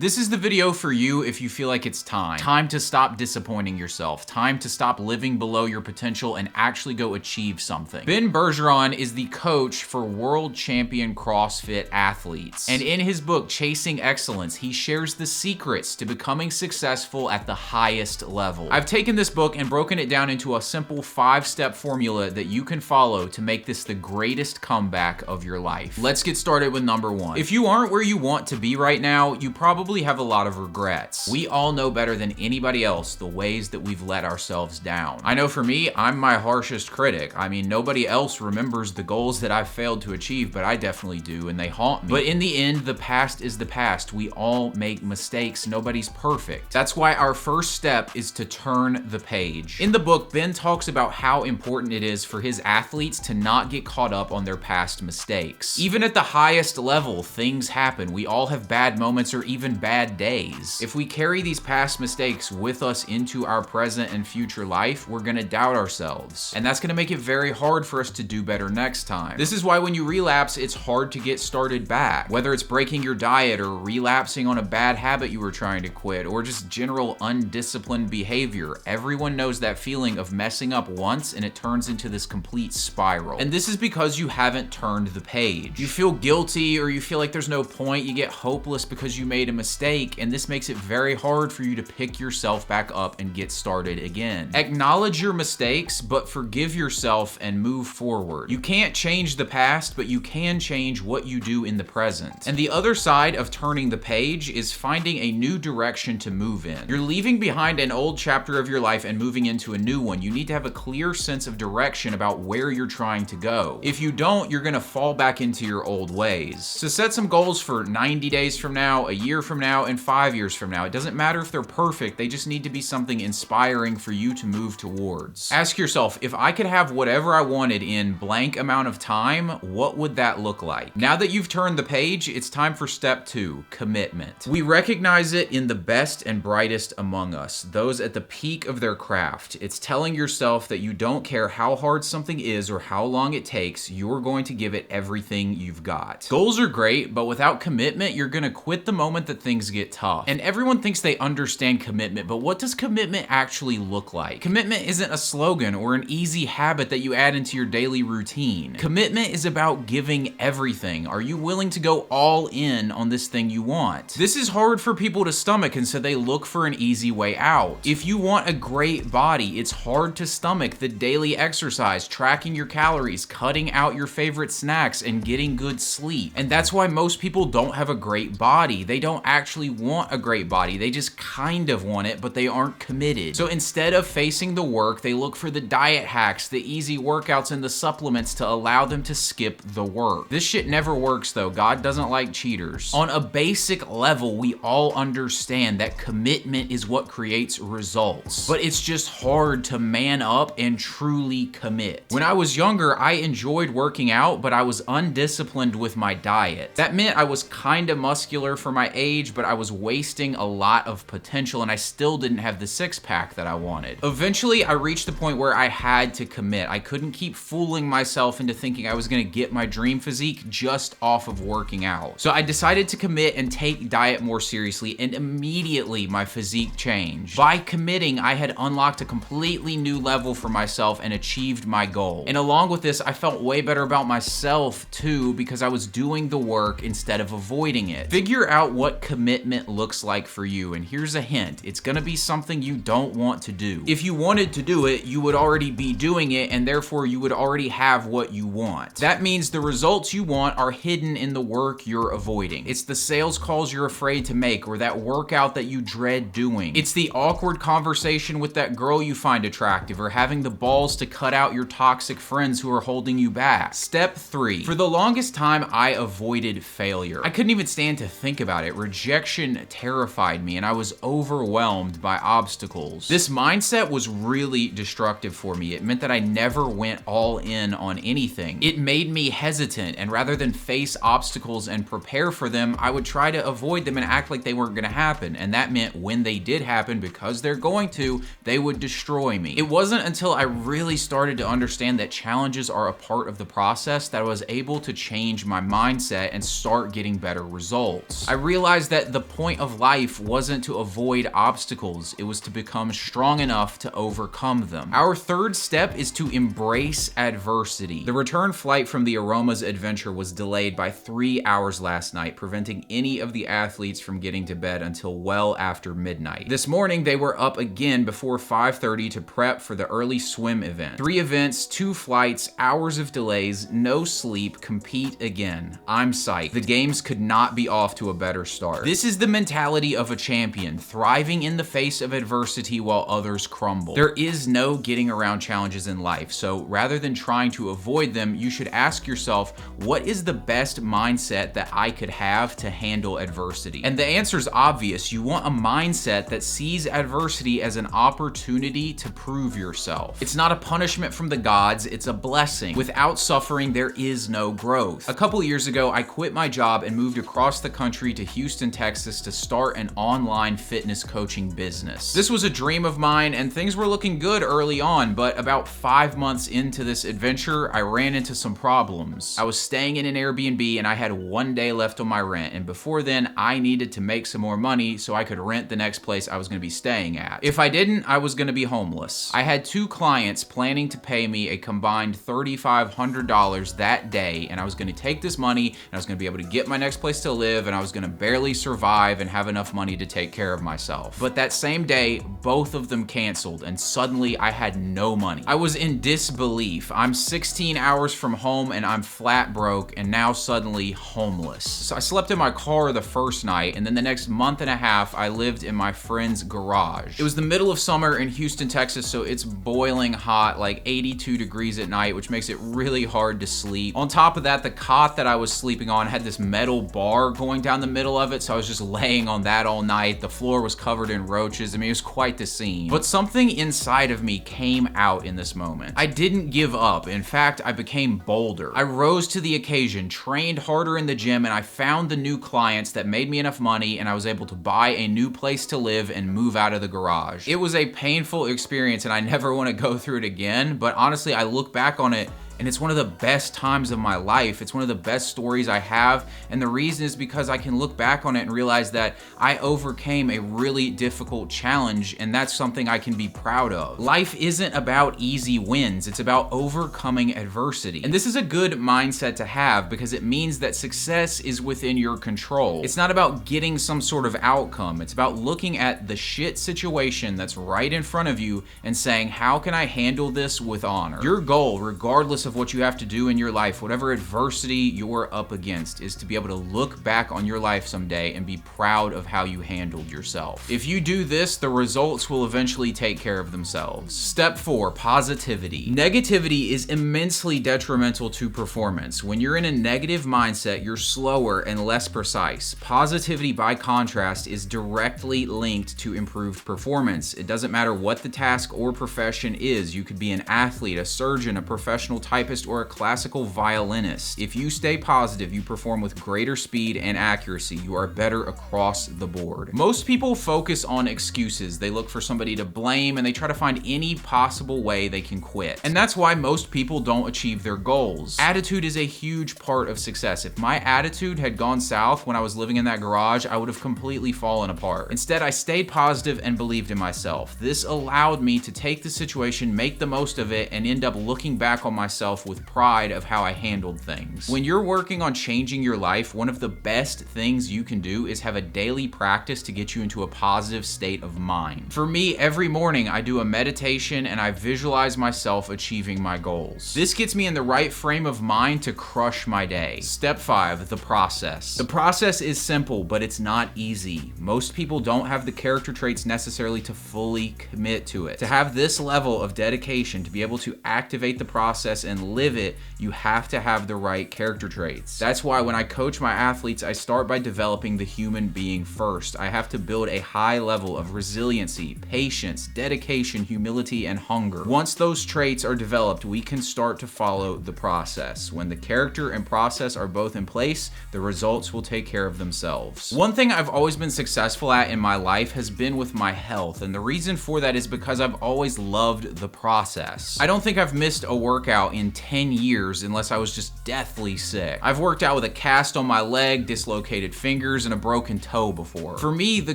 This is the video for you if you feel like it's time. Time to stop disappointing yourself. Time to stop living below your potential and actually go achieve something. Ben Bergeron is the coach for world champion CrossFit athletes. And in his book, Chasing Excellence, he shares the secrets to becoming successful at the highest level. I've taken this book and broken it down into a simple 5-step formula that you can follow to make this the greatest comeback of your life. Let's get started with number 1. If you aren't where you want to be right now, you probably have a lot of regrets. We all know better than anybody else the ways that we've let ourselves down. I know for me, I'm my harshest critic. I mean, nobody else remembers the goals that I've failed to achieve, but I definitely do, and they haunt me. But in the end, the past is the past. We all make mistakes. Nobody's perfect. That's why our first step is to turn the page. In the book, Ben talks about how important it is for his athletes to not get caught up on their past mistakes. Even at the highest level, things happen. We all have bad moments or even bad days. If we carry these past mistakes with us into our present and future life, we're gonna doubt ourselves. And that's gonna make it very hard for us to do better next time. This is why when you relapse, it's hard to get started back. Whether it's breaking your diet or relapsing on a bad habit you were trying to quit, or just general undisciplined behavior, everyone knows that feeling of messing up once and it turns into this complete spiral. And this is because you haven't turned the page. You feel guilty or you feel like there's no point, you get hopeless because you made a mistake, and this makes it very hard for you to pick yourself back up and get started again. Acknowledge your mistakes, but forgive yourself and move forward. You can't change the past, but you can change what you do in the present. And the other side of turning the page is finding a new direction to move in. You're leaving behind an old chapter of your life and moving into a new one. You need to have a clear sense of direction about where you're trying to go. If you don't, you're gonna fall back into your old ways. So set some goals for 90 days from now, a year from now, and 5 years from now. It doesn't matter if they're perfect, they just need to be something inspiring for you to move towards. Ask yourself, if I could have whatever I wanted in blank amount of time, what would that look like? Now that you've turned the page, it's time for step 2, commitment. We recognize it in the best and brightest among us, those at the peak of their craft. It's telling yourself that you don't care how hard something is or how long it takes, you're going to give it everything you've got. Goals are great, but without commitment, you're gonna quit the moment that things get tough. And everyone thinks they understand commitment, but what does commitment actually look like? Commitment isn't a slogan or an easy habit that you add into your daily routine. Commitment is about giving everything. Are you willing to go all in on this thing you want? This is hard for people to stomach, and so they look for an easy way out. If you want a great body, it's hard to stomach the daily exercise, tracking your calories, cutting out your favorite snacks, and getting good sleep. And that's why most people don't have a great body. They don't actually want a great body. They just kind of want it, but they aren't committed. So instead of facing the work, they look for the diet hacks, the easy workouts, and the supplements to allow them to skip the work. This shit never works though. God doesn't like cheaters. On a basic level, we all understand that commitment is what creates results, but it's just hard to man up and truly commit. When I was younger, I enjoyed working out, but I was undisciplined with my diet. That meant I was kind of muscular for my age, but I was wasting a lot of potential and I still didn't have the six-pack that I wanted. Eventually, I reached the point where I had to commit. I couldn't keep fooling myself into thinking I was gonna get my dream physique just off of working out. So I decided to commit and take diet more seriously, and immediately my physique changed. By committing, I had unlocked a completely new level for myself and achieved my goal. And along with this, I felt way better about myself too, because I was doing the work instead of avoiding it. Figure out what commitment looks like for you, and here's a hint. It's gonna be something you don't want to do. If you wanted to do it, you would already be doing it, and therefore you would already have what you want. That means the results you want are hidden in the work you're avoiding. It's the sales calls you're afraid to make, or that workout that you dread doing. It's the awkward conversation with that girl you find attractive, or having the balls to cut out your toxic friends who are holding you back. Step 3. For the longest time, I avoided failure. I couldn't even stand to think about it. Rejection terrified me, and I was overwhelmed by obstacles. This mindset was really destructive for me. It meant that I never went all in on anything. It made me hesitant, and rather than face obstacles and prepare for them, I would try to avoid them and act like they weren't gonna happen. And that meant when they did happen, because they're going to, they would destroy me. It wasn't until I really started to understand that challenges are a part of the process that I was able to change my mindset and start getting better results. I realized realized that the point of life wasn't to avoid obstacles, it was to become strong enough to overcome them. Our third step is to embrace adversity. The return flight from the Aromas adventure was delayed by 3 hours last night, preventing any of the athletes from getting to bed until well after midnight. This morning, they were up again before 5:30 to prep for the early swim event. 3 events, 2 flights, hours of delays, no sleep, compete again. I'm psyched. The games could not be off to a better start. This is the mentality of a champion, thriving in the face of adversity while others crumble. There is no getting around challenges in life, so rather than trying to avoid them, you should ask yourself, what is the best mindset that I could have to handle adversity? And the answer is obvious. You want a mindset that sees adversity as an opportunity to prove yourself. It's not a punishment from the gods, it's a blessing. Without suffering, there is no growth. A couple years ago, I quit my job and moved across the country to Houston, Texas to start an online fitness coaching business. This was a dream of mine and things were looking good early on, but about 5 months into this adventure, I ran into some problems. I was staying in an Airbnb and I had 1 day left on my rent, and before then, I needed to make some more money so I could rent the next place I was going to be staying at. If I didn't, I was going to be homeless. I had 2 clients planning to pay me a combined $3,500 that day, and I was going to take this money and I was going to be able to get my next place to live, and I was going to barely survive and have enough money to take care of myself. But that same day, both of them canceled, and suddenly I had no money. I was in disbelief. I'm 16 hours from home and I'm flat broke, and now suddenly homeless. So I slept in my car the first night, and then the next month and a half, I lived in my friend's garage. It was the middle of summer in Houston, Texas, so it's boiling hot, like 82 degrees at night, which makes it really hard to sleep. On top of that, the cot that I was sleeping on had this metal bar going down the middle of it, so I was just laying on that all night. The floor was covered in roaches. I mean, it was quite the scene. But something inside of me came out in this moment. I didn't give up. In fact, I became bolder. I rose to the occasion, trained harder in the gym, and I found the new clients that made me enough money, and I was able to buy a new place to live and move out of the garage. It was a painful experience, and I never want to go through it again, but honestly, I look back on it and it's one of the best times of my life. It's one of the best stories I have, and the reason is because I can look back on it and realize that I overcame a really difficult challenge, and that's something I can be proud of. Life isn't about easy wins, it's about overcoming adversity. And this is a good mindset to have because it means that success is within your control. It's not about getting some sort of outcome, it's about looking at the shit situation that's right in front of you and saying, how can I handle this with honor? Your goal, regardless of what you have to do in your life, whatever adversity you're up against, is to be able to look back on your life someday and be proud of how you handled yourself. If you do this, the results will eventually take care of themselves. Step 4, positivity. Negativity is immensely detrimental to performance. When you're in a negative mindset, you're slower and less precise. Positivity, by contrast, is directly linked to improved performance. It doesn't matter what the task or profession is. You could be an athlete, a surgeon, a professional typist, or a classical violinist. If you stay positive, you perform with greater speed and accuracy. You are better across the board. Most people focus on excuses. They look for somebody to blame and they try to find any possible way they can quit. And that's why most people don't achieve their goals. Attitude is a huge part of success. If my attitude had gone south when I was living in that garage, I would have completely fallen apart. Instead, I stayed positive and believed in myself. This allowed me to take the situation, make the most of it, and end up looking back on myself with pride of how I handled things. When you're working on changing your life, one of the best things you can do is have a daily practice to get you into a positive state of mind. For me, every morning I do a meditation and I visualize myself achieving my goals. This gets me in the right frame of mind to crush my day. Step 5, the process. The process is simple, but it's not easy. Most people don't have the character traits necessarily to fully commit to it. To have this level of dedication, to be able to activate the process and live it, you have to have the right character traits. That's why when I coach my athletes, I start by developing the human being first. I have to build a high level of resiliency, patience, dedication, humility, and hunger. Once those traits are developed, we can start to follow the process. When the character and process are both in place, the results will take care of themselves. One thing I've always been successful at in my life has been with my health, and the reason for that is because I've always loved the process. I don't think I've missed a workout in 10 years unless I was just deathly sick. I've worked out with a cast on my leg, dislocated fingers, and a broken toe before. For me, the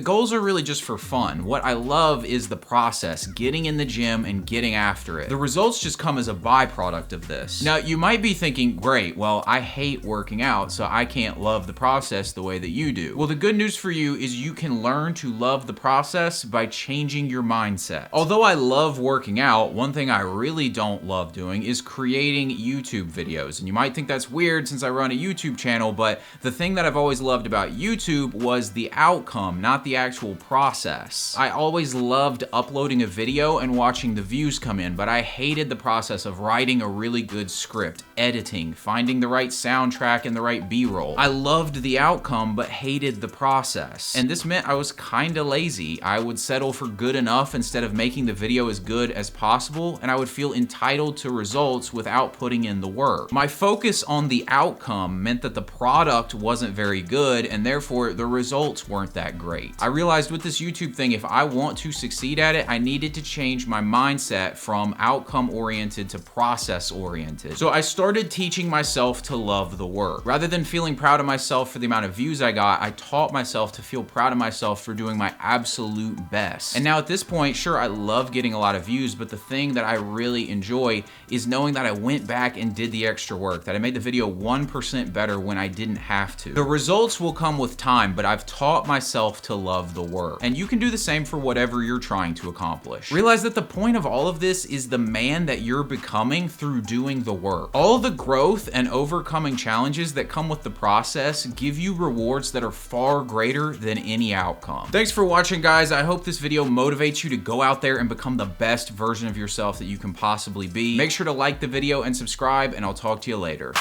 goals are really just for fun. What I love is the process, getting in the gym and getting after it. The results just come as a byproduct of this. Now, you might be thinking, great, well, I hate working out, so I can't love the process the way that you do. Well, the good news for you is you can learn to love the process by changing your mindset. Although I love working out, one thing I really don't love doing is creating YouTube videos. And you might think that's weird since I run a YouTube channel, but the thing that I've always loved about YouTube was the outcome, not the actual process. I always loved uploading a video and watching the views come in, but I hated the process of writing a really good script, editing, finding the right soundtrack and the right B-roll. I loved the outcome, but hated the process. And this meant I was kinda lazy. I would settle for good enough instead of making the video as good as possible, and I would feel entitled to results without putting in the work. My focus on the outcome meant that the product wasn't very good, and therefore the results weren't that great. I realized with this YouTube thing, if I want to succeed at it, I needed to change my mindset from outcome-oriented to process-oriented. So I started teaching myself to love the work. Rather than feeling proud of myself for the amount of views I got, I taught myself to feel proud of myself for doing my absolute best. And now at this point, sure, I love getting a lot of views, but the thing that I really enjoy is knowing that I went back and did the extra work, that I made the video 1% better when I didn't have to. The results will come with time, but I've taught myself to love the work. And you can do the same for whatever you're trying to accomplish. Realize that the point of all of this is the man that you're becoming through doing the work. All the growth and overcoming challenges that come with the process give you rewards that are far greater than any outcome. Thanks for watching, guys. I hope this video motivates you to go out there and become the best version of yourself that you can possibly be. Make sure to like the video and subscribe, and I'll talk to you later.